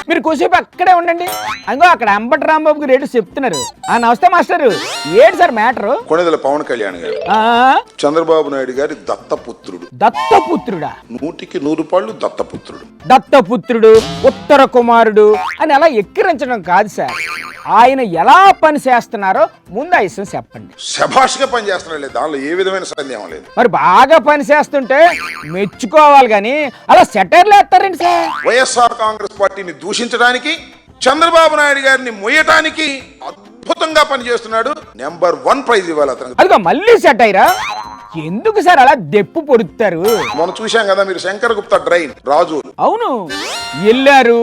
మీరు కొద్దిసేపు అక్కడే ఉండండి. అంగో అక్కడ అంబటి రాంబాబుకి రేటు చెప్తున్నారు. నమస్తే మాస్టరు. ఏంటి సార్ మ్యాటరు? కొణిదెల పవన్ కళ్యాణ్ గారు చంద్రబాబు నాయుడు గారి దత్తపుత్రుడు. దత్తపుత్రుడా? 100% దత్తపుత్రుడు. దత్తపుత్రుడు, ఉత్తర కుమారుడు అని అలా ఎక్కిరించడం కాదు సార్. ఆయన ఎలా పని చేస్తున్నారో ముందు ఆ విషయం చెప్పండి. శభాష్గా పని చేస్తున్నాడు, దానిలో ఏ విధమైన సందేహం లేదు. మరి బాగా పని చేస్తుంటే మెచ్చుకోవాలి గాని అలా సెటర్లు వేస్తారండి సార్. వైఎస్ఆర్ కాంగ్రెస్ పార్టీని దూషించడానికి, చంద్రబాబు నాయుడు గారిని మొయ్యటానికి అద్భుతంగా పనిచేస్తున్నాడు. నెంబర్ 1 ప్రైజ్ ఇవ్వాలి అతనికి. అదిగో మళ్ళీ సెటైరా. ఎందుకు సార్ అలా దెప్పు పొడుతారు? మనం చూశాం కదా, మీరు శంకర్ గుప్తా డ్రైన్ రాజు. అవును, వెళ్ళారు,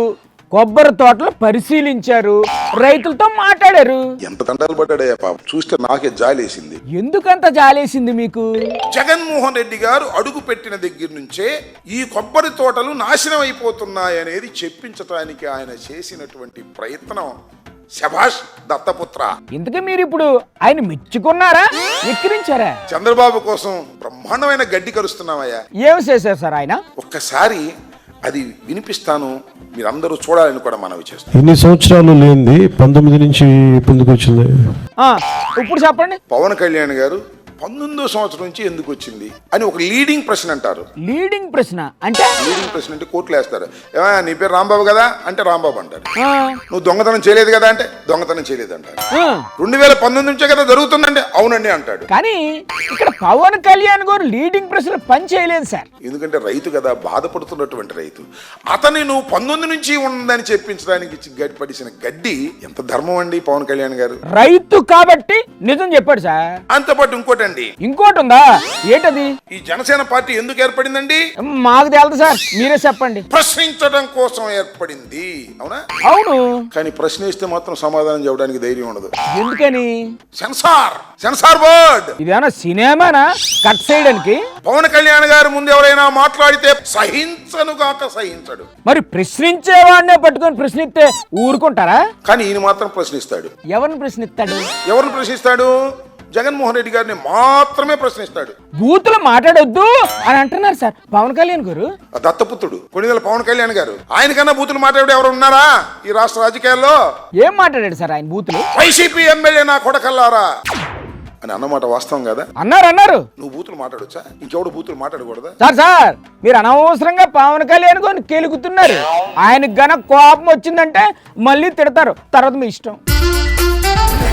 కొబ్బరి తోటలు పరిశీలించారు, రైతులతో మాట్లాడారు. ఎంత తండాలు పడ్డాడయ్యా పాపం, చూస్తే నాకే జాలేసింది. ఎందుకంత జాలేసింది మీకు? జగన్మోహన్ రెడ్డి గారు అడుగు పెట్టిన దగ్గర నుంచే ఈ కొబ్బరి తోటలు నాశనం అయిపోతున్నాయనేది చెప్పించడానికి ఆయన చేసినటువంటి ప్రయత్నం. శభాష్ దత్తపుత్ర. ఇంతకీ మీరు ఇప్పుడు ఆయన మెచ్చుకున్నారా, ఎక్కిరించారా? చంద్రబాబు కోసం బ్రహ్మాండమైన గడ్డి కరుస్తున్నామయ్యా. ఏం చేశారు సార్ ఆయన? ఒక్కసారి అది వినిపిస్తాను, మీరందరూ చూడాలని కూడా మనవి చేస్తాం. ఇన్ని సంవత్సరాలు లేనిది 19 నుంచి పొందుకు వచ్చింది. ఇప్పుడు చెప్పండి. పవన్ కళ్యాణ్ గారు 19వ సంవత్సరం నుంచి ఎందుకు వచ్చింది అని ఒక లీడింగ్ ప్రశ్న అంటారు. లీడింగ్ ప్రశ్న అంటే? లీడింగ్ ప్రశ్న అంటే కోర్టులో వేస్తారు. ఏమయ్యా నీ పేరు రాంబాబు కదా అంటే రాంబాబు అంటారు. నువ్వు దొంగతనం చేయలేదు కదా అంటే దొంగతనం చేయలేదు అంటారు. 2019 నుంచే కదా జరుగుతుందంటే అవునండి అంటాడు. కానీ ఇక్కడ పవన్ కళ్యాణ్ గారు లీడింగ్ ప్రశ్న పని చేయలేదు సార్. ఎందుకంటే రైతు కదా, బాధపడుతున్నటువంటి రైతు. అతని నువ్వు 19 నుంచి ఉందని చెప్పించడానికి పడిసిన గడ్డి ఎంత ధర్మం అండి పవన్ కళ్యాణ్ గారు. రైతు కాబట్టి నిజం చెప్పాడు సార్. అంతపాటు ఇంకోటి ఉందా? ఏంటది? ఈ జనసేన పార్టీ ఎందుకు ఏర్పడిందండి? మాకు తెలుదు సార్, మీరే చెప్పండి. ప్రశ్నించడం కోసం ఏర్పడింది. అవునా? అవును. కానీ ప్రశ్నిస్తే మాత్రం సమాధానం చెప్పడానికి ధైర్యం ఉండదు. ఎందుకని? Censor board. ఇదేమన్నా సినిమానా కట్ చేయడానికి? పవన్ కళ్యాణ్ గారి ముందు ఎవరైనా మాట్లాడితే సహించనుగాక సహించడు. మరి ప్రశ్నించేవాడినే పట్టుకొని ప్రశ్నిస్తే ఊరుకుంటారా? కానీ ఈయన మాత్రం ప్రశ్నిస్తాడు. ఎవరిని ప్రశ్నిస్తాడు? ఎవరిని ప్రశ్నిస్తాడు? జగన్మోహన్ రెడ్డి గారిని మాత్రమే ప్రశ్నిస్తాడు. బూతులు మాట్లాడొద్దు అని అంటున్నారు సార్ పవన్ కళ్యాణ్ గారు. దత్తపుత్రుడు కొణిదెల పవన్ కళ్యాణ్ గారు. ఆయనకన్నా బూతులు మాట్లాడే ఎవరు ఉన్నారా ఈ రాష్ట్ర రాజకీయాల్లో? ఏం మాట్లాడాడు సార్ ఆయన బూతులు? వైసీపీ ఎమ్మెల్యే నా కొడకల్లారా అని అన్నమాట వాస్తవం కదా? అన్నారు. నువ్వు బూతులు మాట్లాడొచ్చా? ఇంకెవడు బూతులు మాట్లాడకూడదా? సార్ మీరు అనవసరంగా పవన్ కళ్యాణ్ గారిని కెలుగుతున్నారు. ఆయనకు గన కోపం వచ్చిందంటే మళ్ళీ తిడతారు, తర్వాత మీ ఇష్టం.